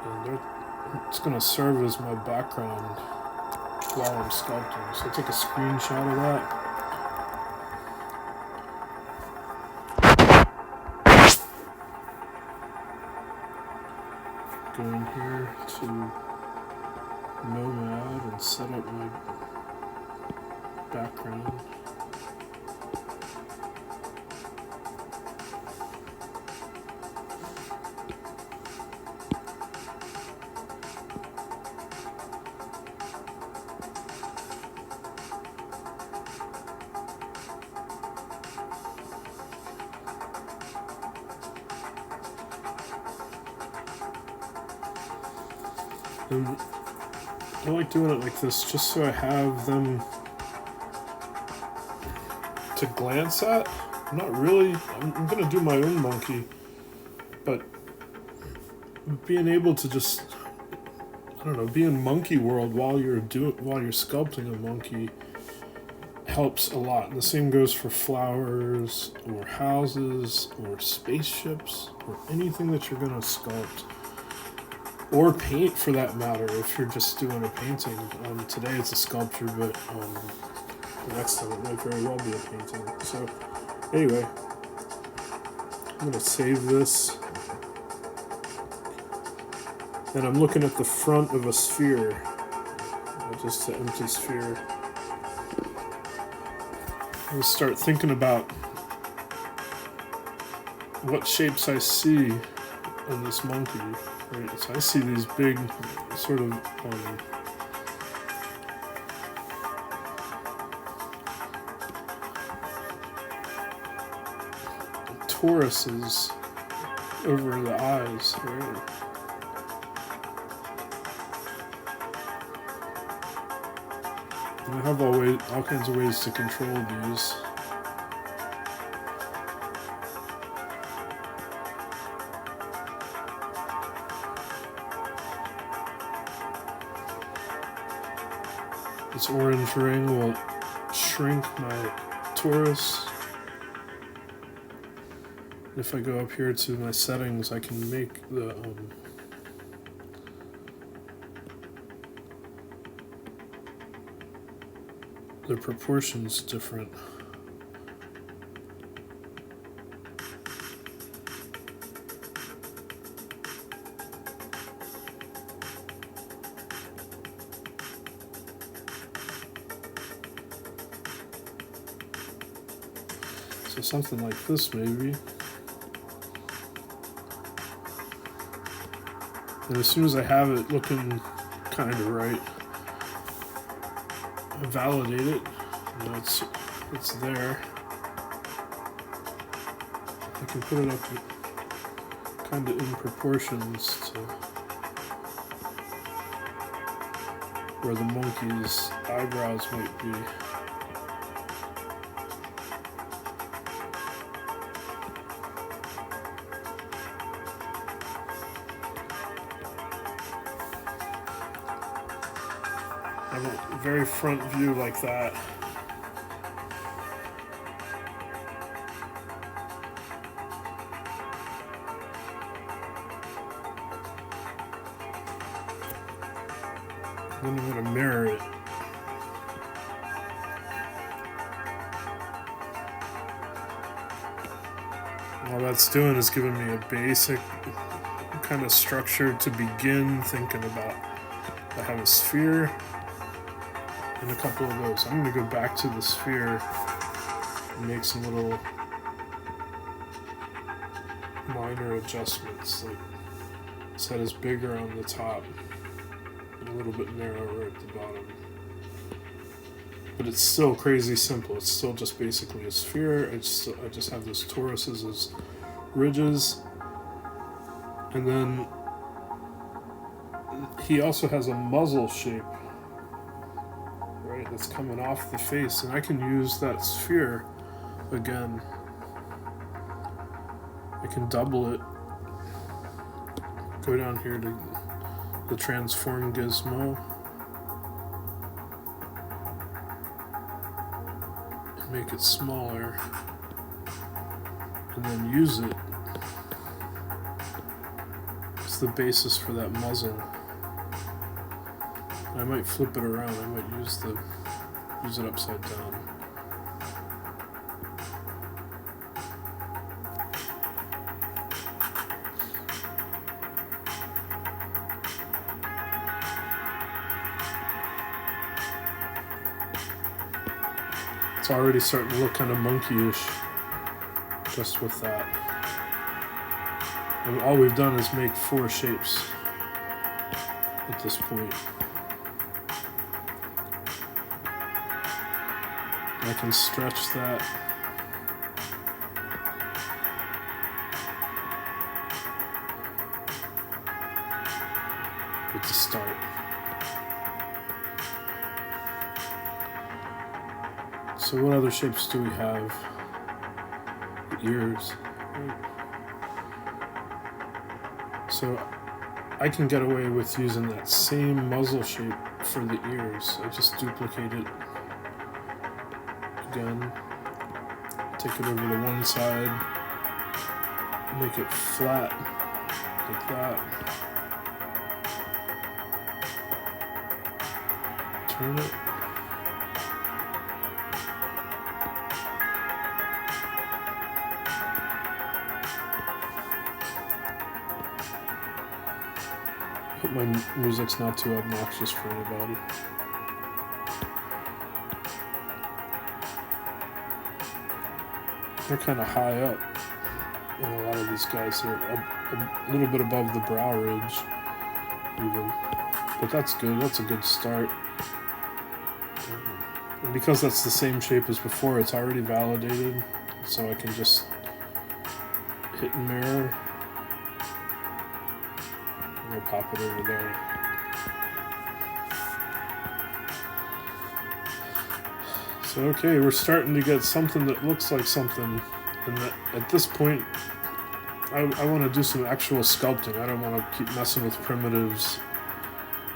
And it's going to serve as my background while I'm sculpting. So I'll take a screenshot of that. Go in here to Nomad and set up my background. And I like doing it like this just so I have them to glance at. I'm not really, I'm going to do my own monkey, but being able to just, I don't know, be in monkey world while you're sculpting a monkey helps a lot. And the same goes for flowers or houses or spaceships or anything that you're going to sculpt. Or paint, for that matter, if you're just doing a painting. Today it's a sculpture, but the next time it might very well be a painting. So, anyway, I'm going to save this. And I'm looking at the front of a sphere, just an empty sphere. I'm going to start thinking about what shapes I see in this monkey. Right, so I see these big sort of toruses over the eyes, right? And I have all kinds of ways to control these. This orange ring will shrink my torus. If I go up here to my settings, I can make the proportions different. So something like this, maybe. And as soon as I have it looking kind of right, I validate it. You know, it's there. I can put it up kind of in proportions to where the monkey's eyebrows might be. I want a very front view like that. Then I'm going to mirror it. All that's doing is giving me a basic kind of structure to begin thinking about. I have a sphere and a couple of those. I'm going to go back to the sphere and make some little minor adjustments, like set as bigger on the top and a little bit narrower at the bottom. But it's still crazy simple. It's still just basically a sphere. I just have those toruses as ridges. And then he also has a muzzle shape, right, that's coming off the face. And I can use that sphere again. I can double it. Go down here to the transform gizmo. Make it smaller, and then use it It's the basis for that muzzle. I might flip it around. I might use it upside down. It's already starting to look kind of monkey-ish just with that. And all we've done is make 4 shapes at this point. I can stretch that. At the start. So what other shapes do we have? The ears. So I can get away with using that same muzzle shape for the ears. I just duplicate it again. Take it over to one side. Make it flat like that. Turn it. Hope my music's not too obnoxious for anybody. They're kind of high up. And a lot of these guys are a little bit above the brow ridge, even. But that's good. That's a good start. And because that's the same shape as before, it's already validated. So I can just hit and mirror. And we'll pop it over there. So okay, we're starting to get something that looks like something. And that, at this point, I want to do some actual sculpting. I don't want to keep messing with primitives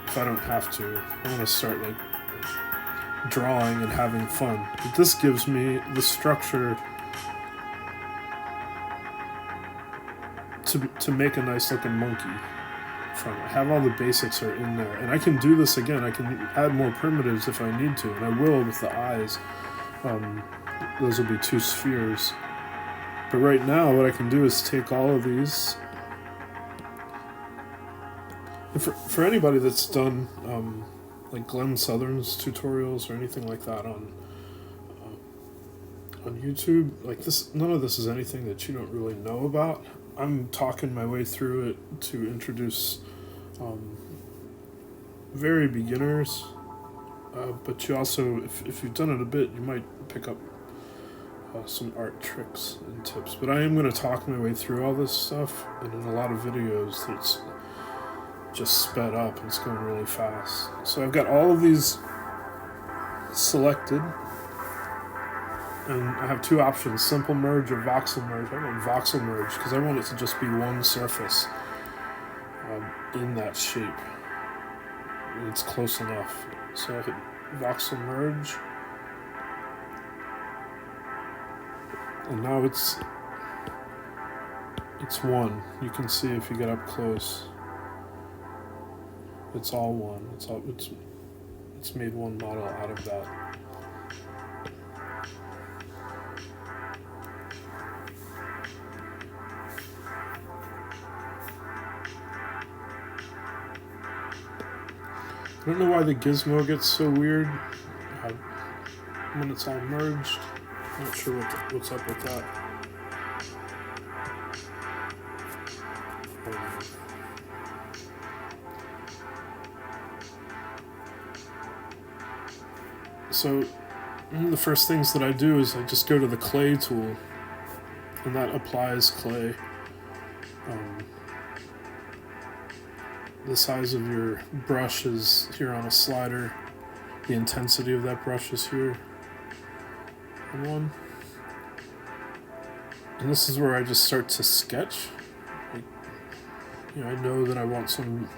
if I don't have to. I want to start like drawing and having fun. But this gives me the structure to make a nice looking monkey from it. I have all the basics are in there. And I can do this again. I can add more primitives if I need to. And I will with the eyes. Those will be 2 spheres. But right now, what I can do is take all of these. For anybody that's done like Glenn Southern's tutorials or anything like that on YouTube, like this, none of this is anything that you don't really know about. I'm talking my way through it to introduce very beginners, but you also, if you've done it a bit, you might pick up some art tricks and tips. But I am going to talk my way through all this stuff, and in a lot of videos it's just sped up and it's going really fast. So I've got all of these selected, and I have 2 options: simple merge or voxel merge. I want voxel merge because I want it to just be one surface in that shape. It's close enough. So I hit voxel merge. And now it's 1. You can see if you get up close. It's all 1. It's made one model out of that. I don't know why the gizmo gets so weird when it's all merged. I'm not sure what's up with that. So one of the first things that I do is I just go to the clay tool, and that applies clay. The size of your brush is here on a slider. The intensity of that brush is here. And this is where I just start to sketch. Like, I know that I want some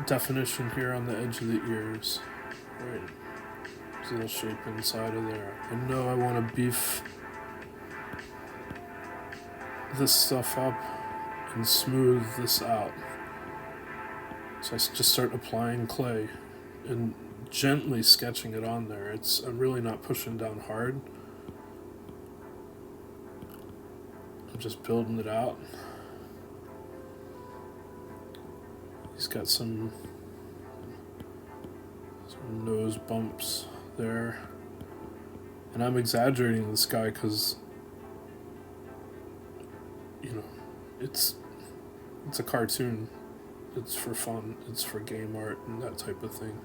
definition here on the edge of the ears. Right. There's a little shape inside of there. I know I want to beef this stuff up can smooth this out. So I just start applying clay and gently sketching it on there. I'm really not pushing down hard. I'm just building it out. He's got some nose bumps there. And I'm exaggerating this guy because, it's a cartoon. It's for fun. It's for game art and that type of thing.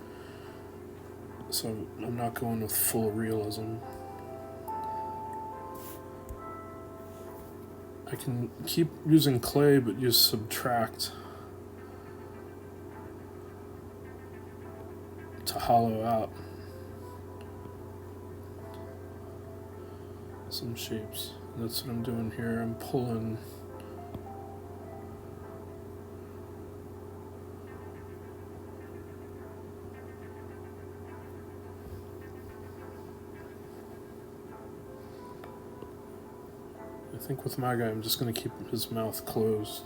So I'm not going with full realism. I can keep using clay but use subtract to hollow out some shapes. That's what I'm doing here. I'm pulling I think with my guy I'm just going to keep his mouth closed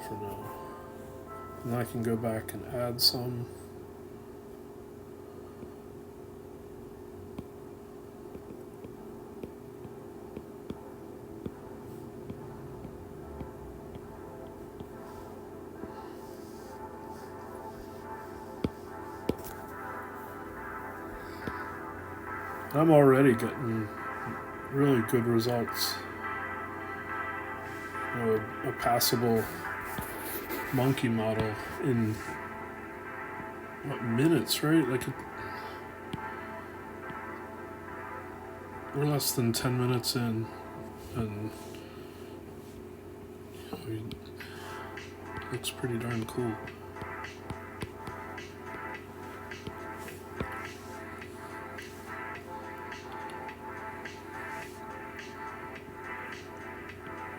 for now. And then I can go back and add some. I'm already getting really good results. A passable monkey model in minutes, right? We're less than 10 minutes in, and it looks pretty darn cool.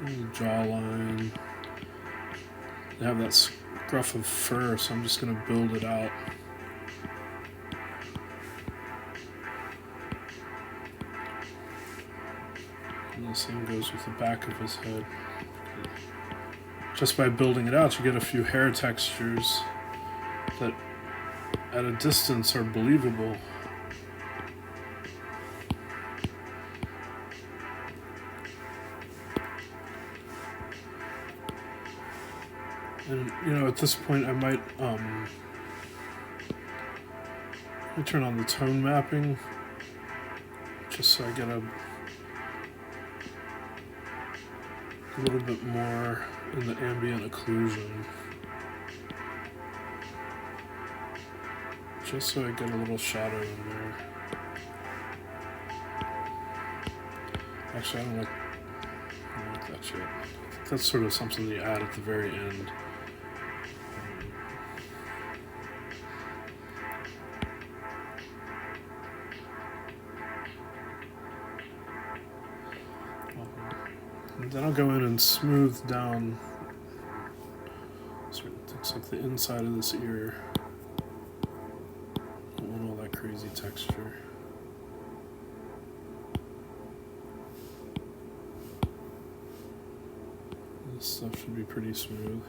The jawline. They have that scruff of fur, so I'm just going to build it out. And the same goes with the back of his head. Just by building it out, you get a few hair textures that at a distance are believable. And at this point I might turn on the tone mapping just so I get a little bit more in the ambient occlusion. Just so I get a little shadow in there. Actually, I don't like that shit. That's sort of something you add at the very end. And then I'll go in and smooth down certain things like the inside of this ear. I don't want all that crazy texture. This stuff should be pretty smooth.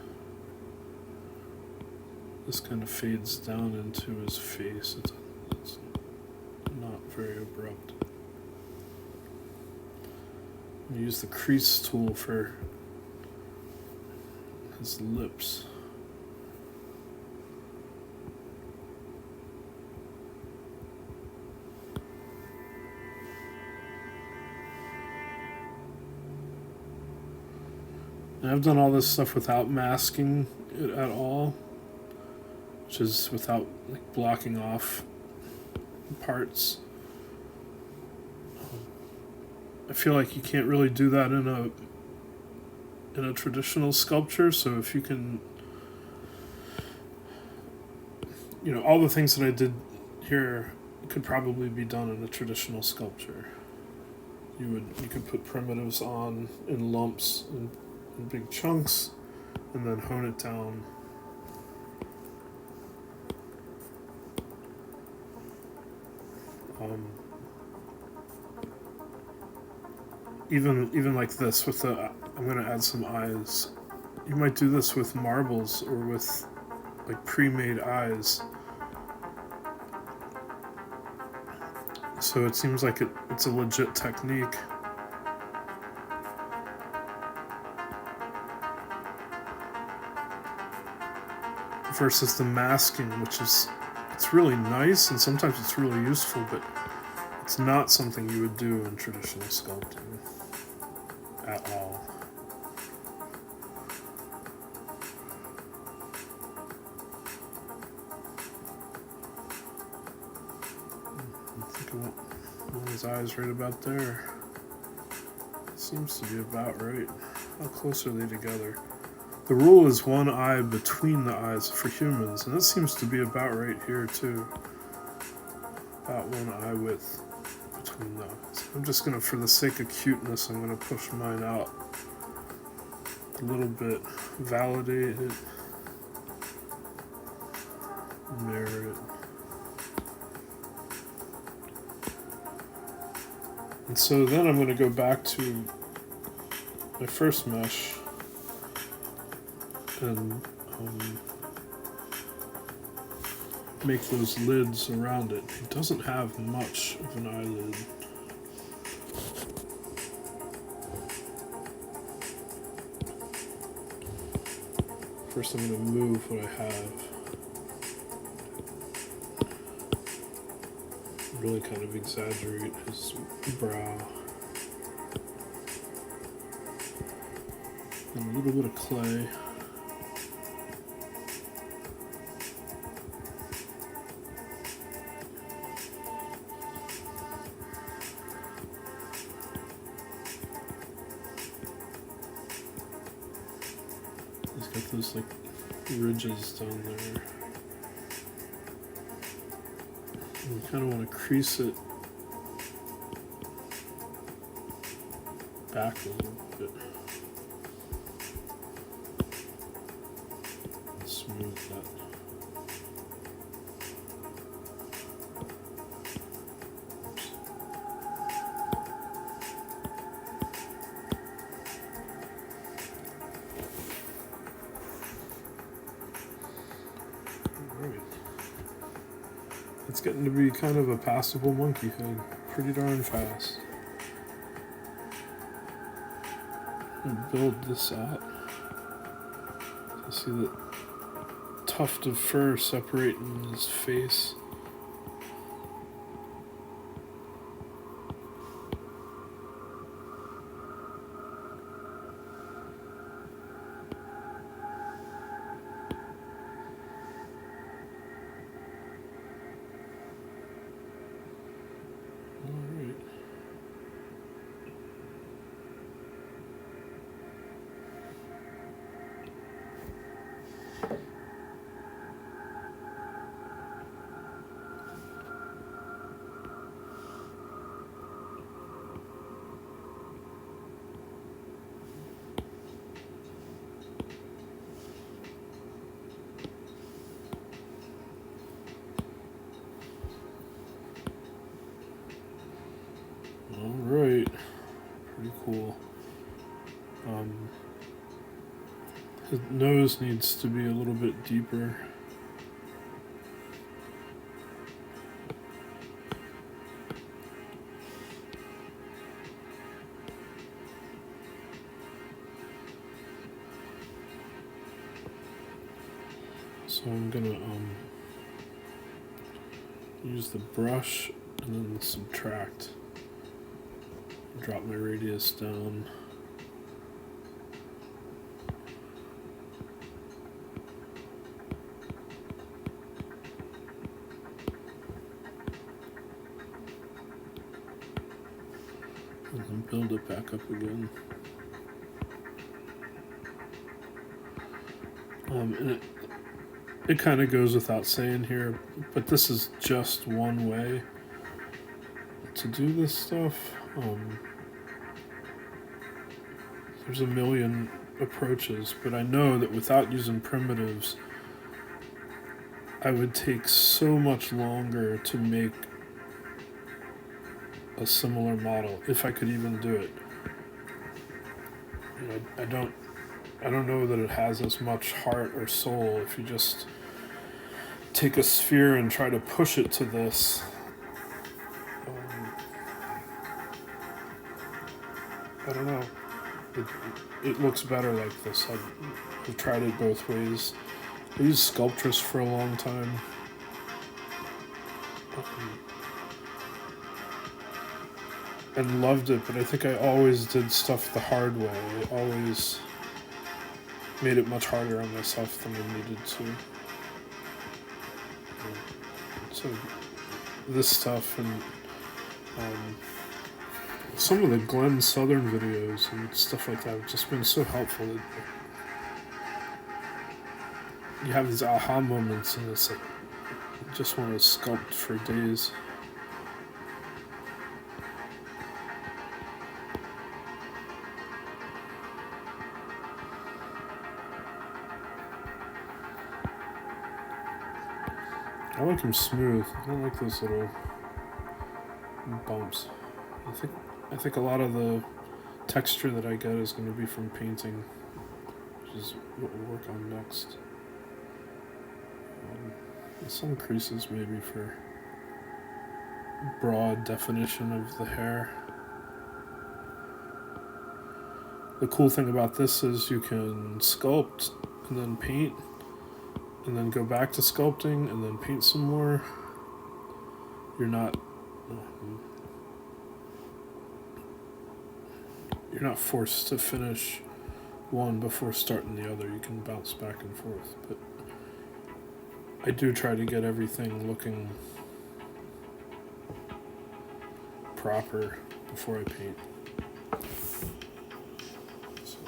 This kind of fades down into his face. It's not very abrupt. I use the crease tool for his lips. And I've done all this stuff without masking it at all, which is without blocking off parts. I feel like you can't really do that in a traditional sculpture. So if you can, all the things that I did here could probably be done in a traditional sculpture. You could put primitives on in lumps and in big chunks, and then hone it down. Even like this with the I'm gonna add some eyes. You might do this with marbles or with like pre-made eyes. So it seems like it's a legit technique. Versus the masking, which is, it's really nice and sometimes it's really useful, but it's not something you would do in traditional sculpting at all. I think I want one of his eyes right about there. Seems to be about right. How close are they together? The rule is one eye between the eyes for humans, and this seems to be about right here too. About one eye width between the eyes. I'm just gonna, for the sake of cuteness, I'm gonna push mine out a little bit, validate it, mirror it. And so then I'm gonna go back to my first mesh and make those lids around it. It doesn't have much of an eyelid. First I'm going to move what I have. Really kind of exaggerate his brow. And a little bit of clay. He's got those like ridges down there. And you kind of want to crease it back a little bit. And smooth that. It's getting to be kind of a passable monkey head, pretty darn fast. I'm gonna build this out. You see that tuft of fur separating his face. Alright, pretty cool. His nose needs to be a little bit deeper. So I'm gonna use the brush and then subtract. Drop my radius down. And then build it back up again. And it kind of goes without saying here, but this is just one way to do this stuff. There's a million approaches, but I know that without using primitives, I would take so much longer to make a similar model, if I could even do it. I don't know that it has as much heart or soul if you just take a sphere and try to push it to this. I don't know. It looks better like this. I've tried it both ways. I used Sculptress for a long time. And loved it, but I think I always did stuff the hard way. I always made it much harder on myself than I needed to. So this stuff and some of the Glenn Southern videos and stuff like that have just been so helpful. You have these aha moments and it's like you just want to sculpt for days. I like them smooth. I don't like those little bumps. I think a lot of the texture that I get is going to be from painting, which is what we'll work on next. Some creases maybe for broad definition of the hair. The cool thing about this is you can sculpt and then paint and then go back to sculpting and then paint some more. You're not forced to finish one before starting the other. You can bounce back and forth, but I do try to get everything looking proper before I paint. So,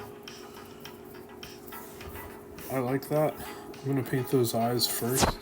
I like that. I'm going to paint those eyes first.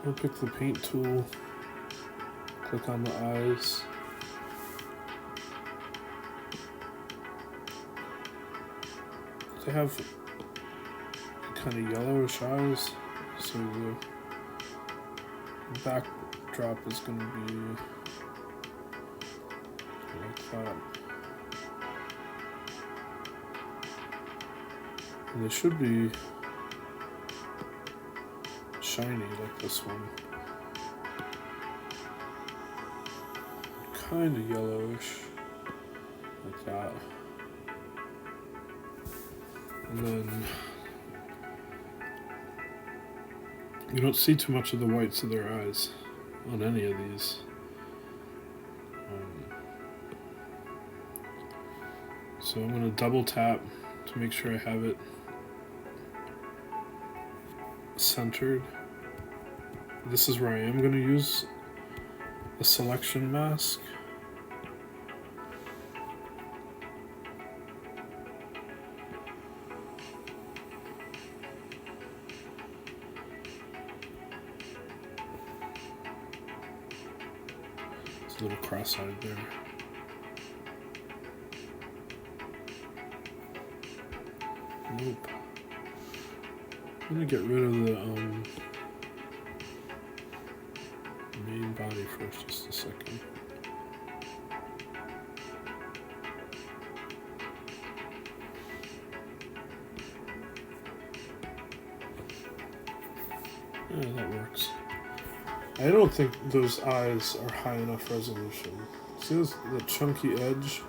I'll pick the paint tool, click on the eyes. They have kind of yellowish eyes, so the backdrop is going to be like that. And they should be shiny like this one. Kind of yellowish, like that. And then you don't see too much of the whites of their eyes on any of these. So I'm going to double tap to make sure I have it centered. This is where I am going to use a selection mask. It's a little cross-eyed there. Nope. I'm going to get rid of the main body first, just a second. Yeah, that works. I don't think those eyes are high enough resolution. See the chunky edge?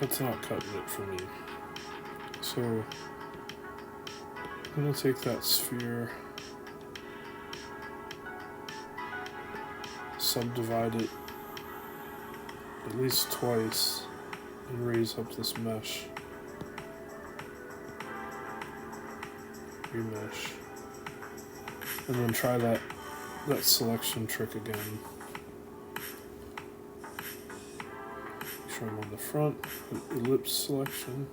That's not cutting it for me. So I'm going to take that sphere, subdivide it at least twice, and raise up this mesh. Remesh. And then try that selection trick again. Make trim on the front, ellipse selection.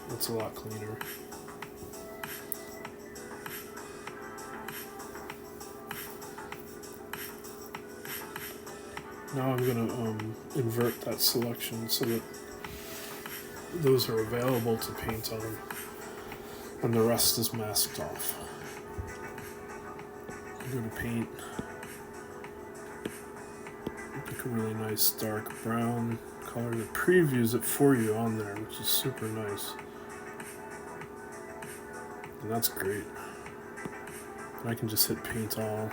That's a lot cleaner. Now I'm going to invert that selection so that those are available to paint on when the rest is masked off. I go to paint, pick a really nice dark brown color that previews it for you on there, which is super nice. And that's great. And I can just hit paint all.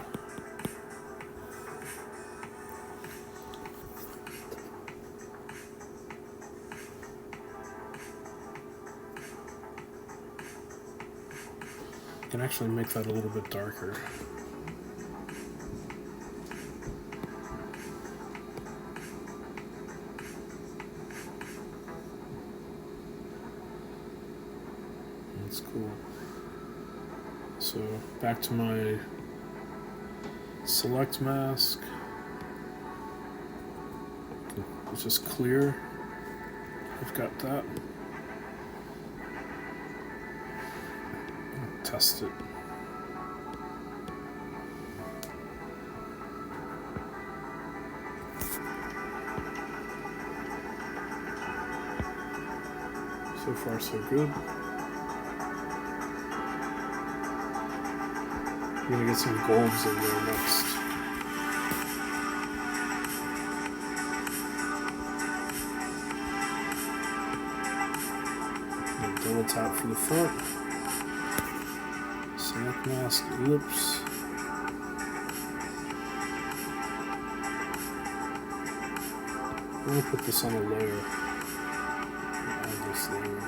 I can actually make that a little bit darker. That's cool. So back to my select mask. It's just clear. I've got that. Test it. So far, so good. I'm gonna get some golds in there next. And double tap for the front. Select mask, ellipse. I'm going to put this on a layer. Add this layer.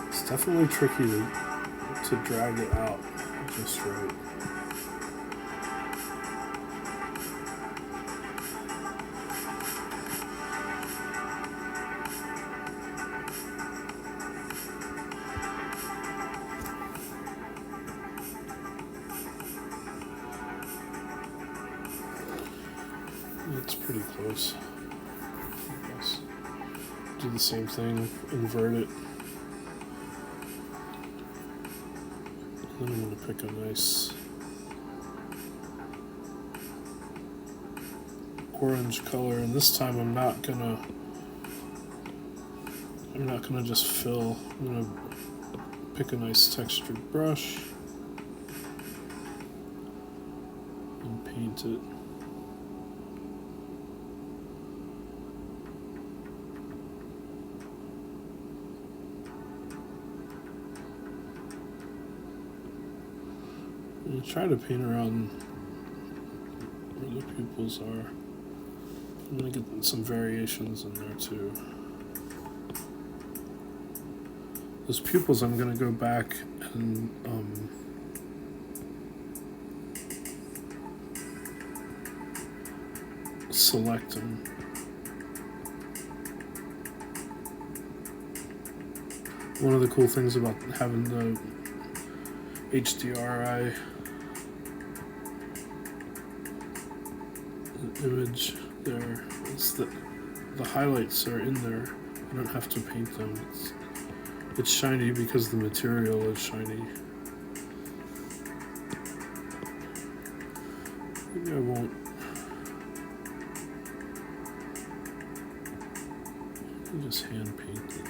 It's definitely tricky to drag it out just right. It's pretty close. Do the same thing, invert it. Then I'm going to pick a nice orange color, and this time I'm not gonna just fill. I'm gonna pick a nice textured brush and paint it. And try to paint around where the pupils are. I'm going to get some variations in there too. Those pupils, I'm going to go back and select them. One of the cool things about having the HDRI image there is that the highlights are in there. I don't have to paint them. It's shiny because the material is shiny. Maybe I won't. I'll just hand paint it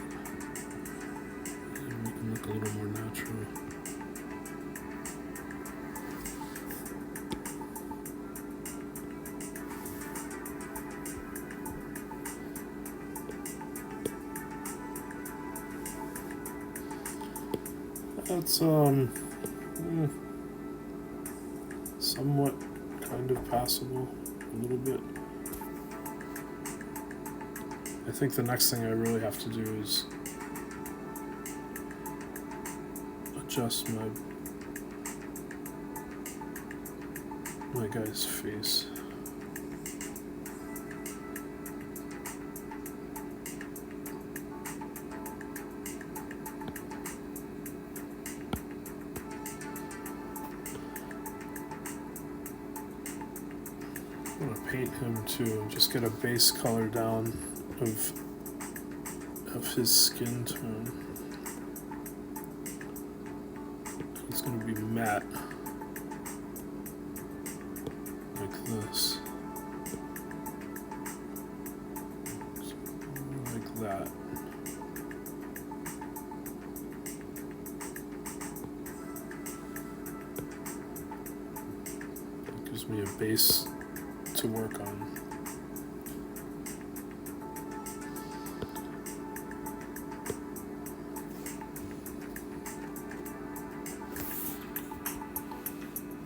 and make them look a little more natural. That's somewhat kind of passable a little bit. I think the next thing I really have to do is adjust my guy's face. I'm gonna paint him too, just get a base color down of his skin tone. It's gonna be matte, like this, like that. It gives me a base to work on.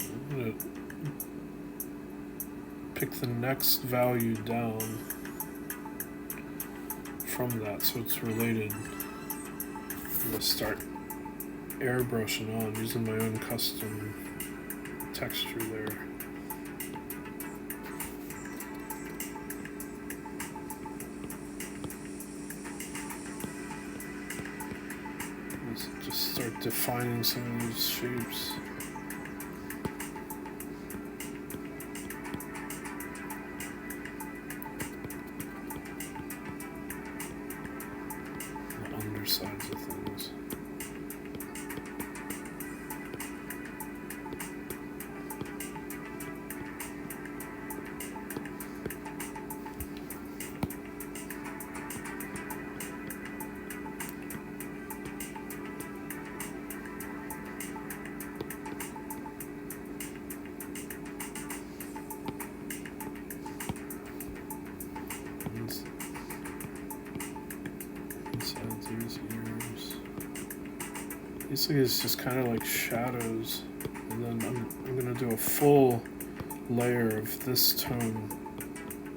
I'm going to pick the next value down from that so it's related. I'm going to start airbrushing on using my own custom texture there. Let's just start defining some of these shapes. The undersides of things. Inside these ears. Basically, it's just kind of like shadows, and then I'm gonna do a full layer of this tone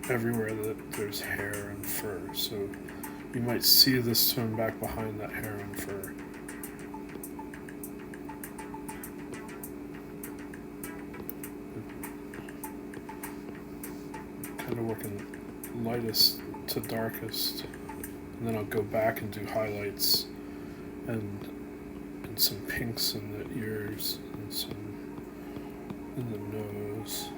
everywhere that there's hair and fur. So you might see this tone back behind that hair and fur. Kind of working lightest to darkest, and then I'll go back and do highlights and some pinks in the ears and some in the nose.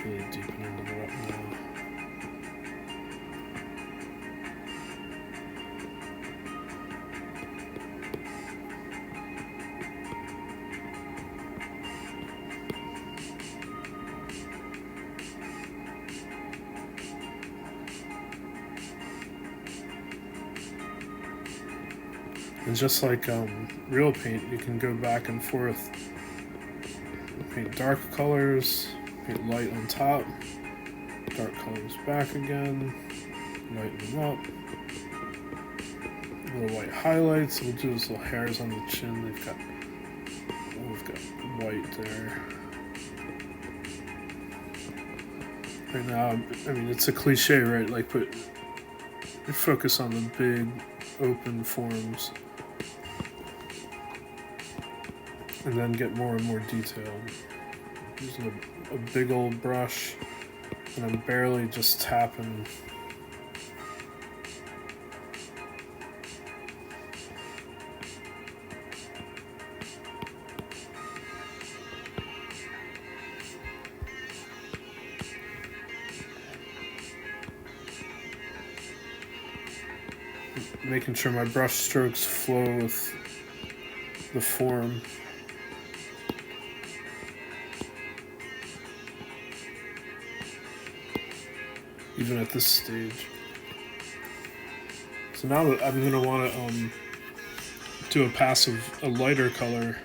Really deepen into it now. And just like real paint, you can go back and forth. Paint dark colors, paint light on top, dark colors back again, lighten them up. Little white highlights. We'll do those little hairs on the chin. We've got white there. Right now, I mean, it's a cliche, right? Like, focus on the big, open forms, and then get more and more detailed. Using a big old brush, and I'm barely just tapping. Making sure my brush strokes flow with the form. Even at this stage. So now that I'm going to want to do a lighter color,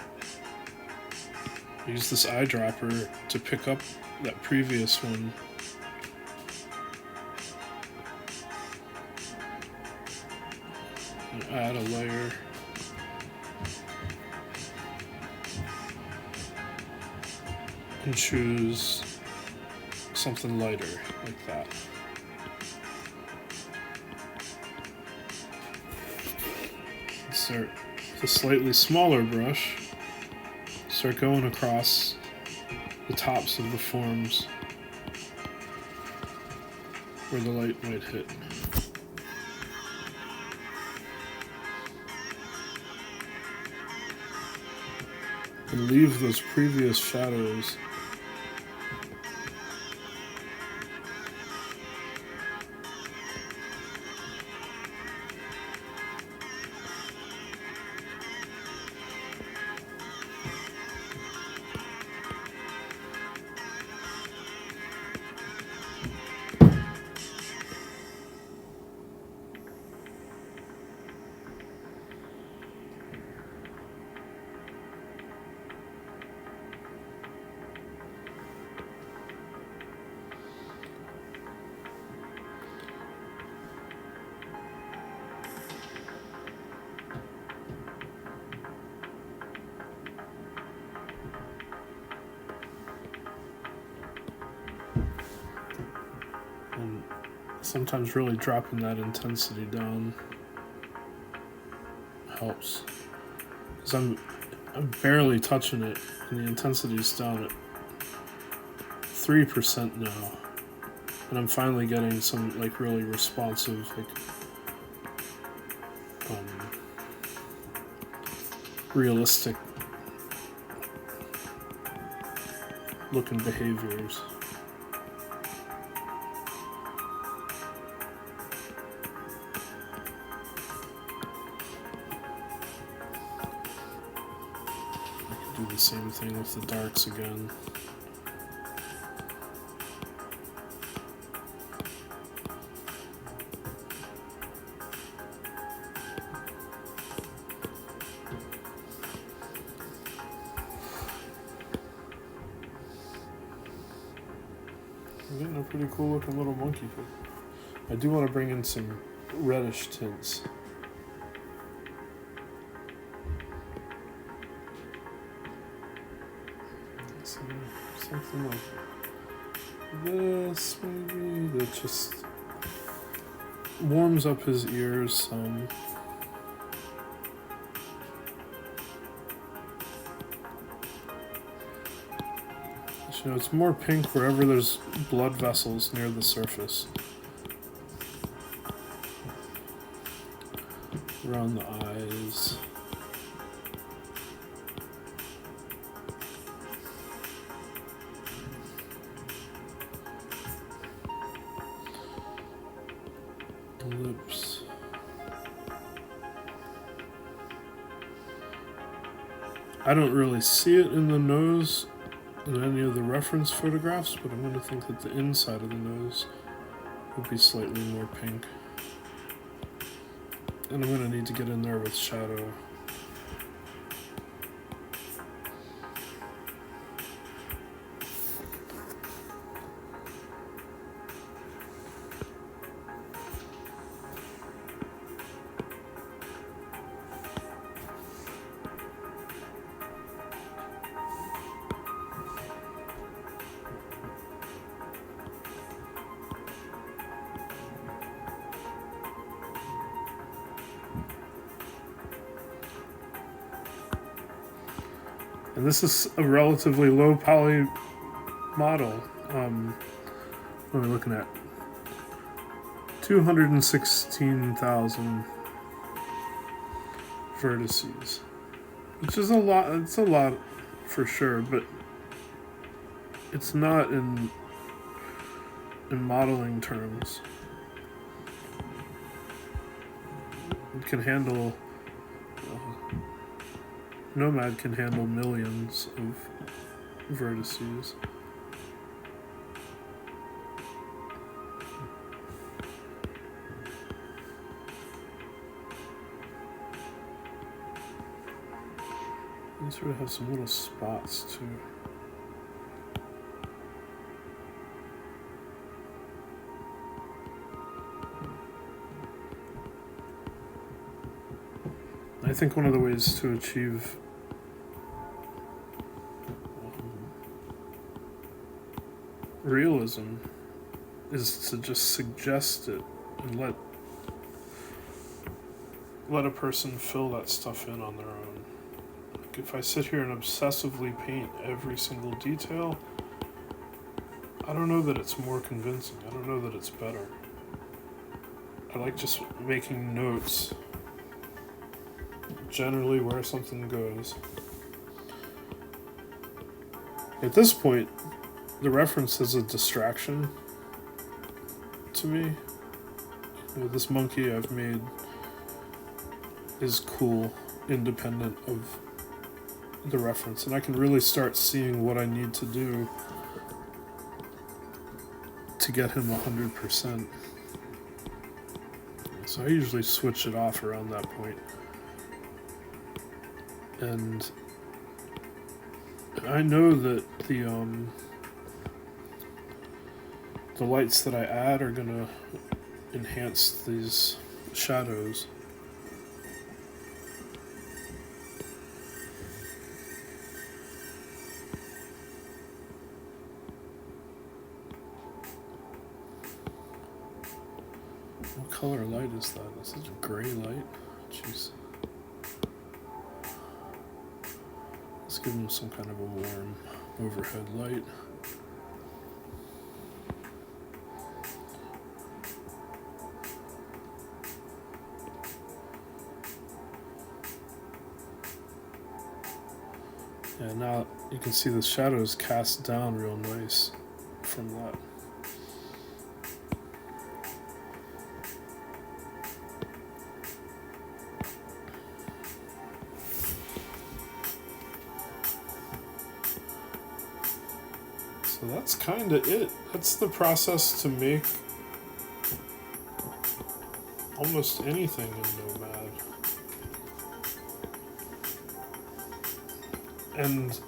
use this eyedropper to pick up that previous one. And add a layer. And choose something lighter, like that. Start with a slightly smaller brush, start going across the tops of the forms where the light might hit. And leave those previous shadows and sometimes really dropping that intensity down helps, because I'm barely touching it and the intensity's down at 3% now, and I'm finally getting some like really responsive realistic looking behaviors. Do the same thing with the darks again. I'm getting a pretty cool looking little monkey. I do want to bring in some reddish tints. Something like this, maybe, that just warms up his ears some. You know, it's more pink wherever there's blood vessels near the surface. Around the eyes. Lips. I don't really see it in the nose in any of the reference photographs, but I'm going to think that the inside of the nose would be slightly more pink. And I'm going to need to get in there with shadow. And this is a relatively low poly model. What are we looking at? 216,000 vertices, which is a lot. It's a lot for sure, but it's not in modeling terms. It can handle Nomad can handle millions of vertices. You sort of have some little spots too. I think one of the ways to achieve realism is to just suggest it and let a person fill that stuff in on their own. Like if I sit here and obsessively paint every single detail, I don't know that it's more convincing. I don't know that it's better. I like just making notes, generally where something goes. At this point, the reference is a distraction to me. You know, this monkey I've made is cool, independent of the reference, and I can really start seeing what I need to do to get him 100%. So I usually switch it off around that point. And I know that the lights that I add are gonna enhance these shadows. What color light is that? Is it a gray light? Jeez. Let's give them some kind of a warm overhead light. And now you can see the shadows cast down real nice from that. So that's kind of it. That's the process to make almost anything in Nomad. And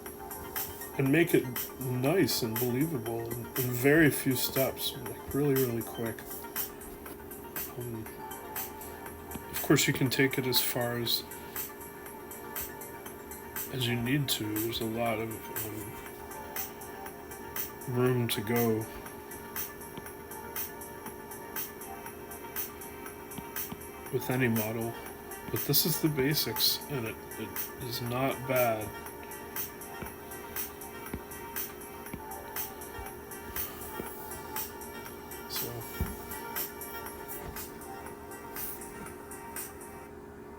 make it nice and believable in very few steps, like really quick. Of course, you can take it as far as you need to. There's a lot of room to go. With any model, but this is the basics, and it is not bad. So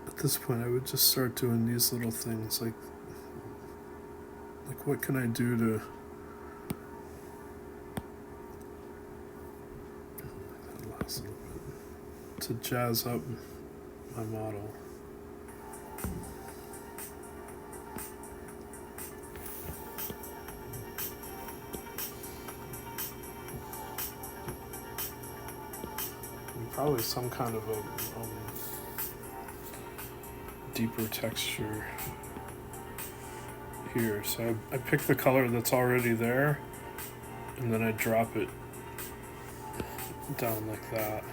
at this point, I would just start doing these little things, like what can I do to jazz up my model. And probably some kind of a deeper texture here. So I pick the color that's already there, and then I drop it down like that.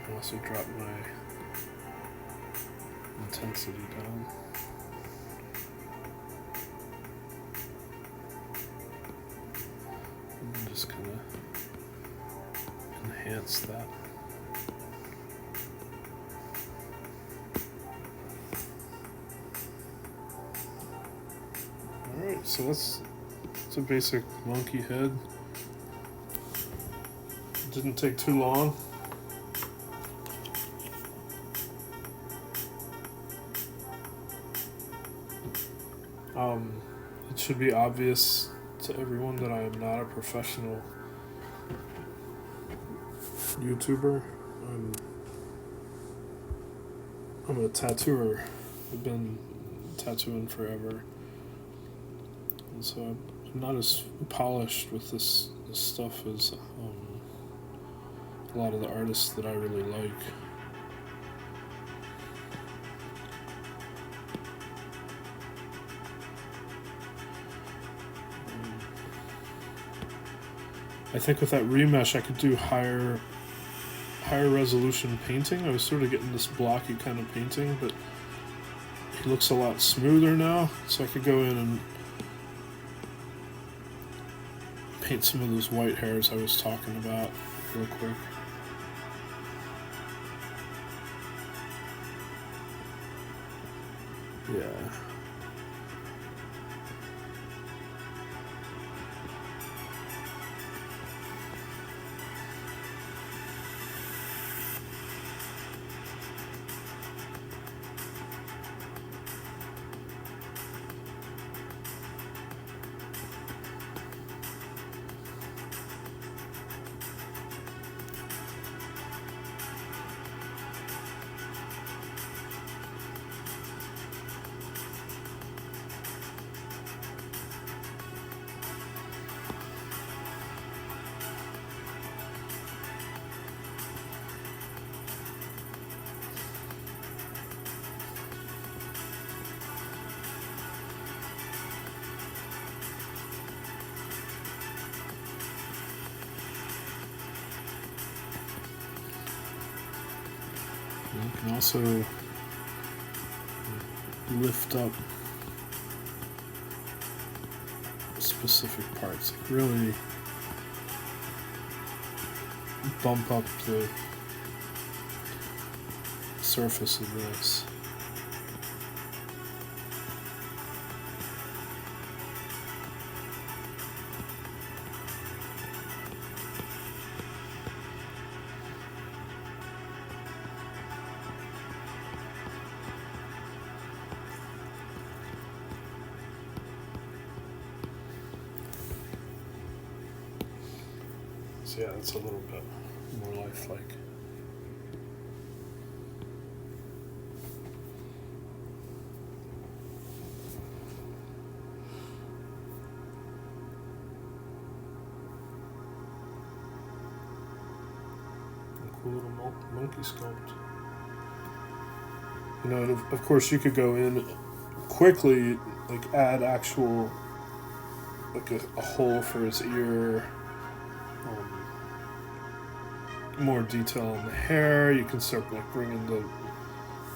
I also drop my intensity down. And just kind of enhance that. Alright, so that's a basic monkey head. It didn't take too long. It should be obvious to everyone that I am not a professional YouTuber. I'm a tattooer I've been tattooing forever, and so I'm not as polished with this stuff as a lot of the artists that I really like. I think with that remesh I could do higher resolution painting. I was sort of getting this blocky kind of painting, but it looks a lot smoother now, so I could go in and paint some of those white hairs I was talking about real quick. Yeah. You can also lift up specific parts, like really bump up the surface of this. So yeah, that's a little bit more lifelike. A cool little monkey sculpt. You know, and of course you could go in quickly, like add actual, like a hole for his ear. More detail on the hair. You can start like bringing the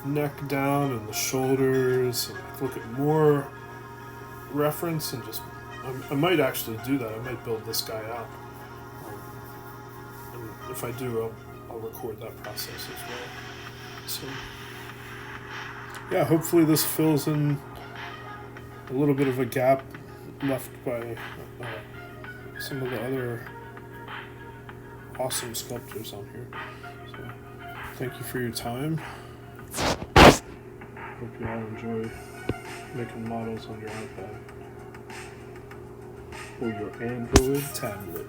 neck down and the shoulders, and like, look at more reference, and just I might actually do that. I might build this guy out, and if I do, I'll record that process as well. So yeah, hopefully this fills in a little bit of a gap left by some of the other awesome sculptors on here. So thank you for your time. Hope you all enjoy making models on your iPad or your Android tablet.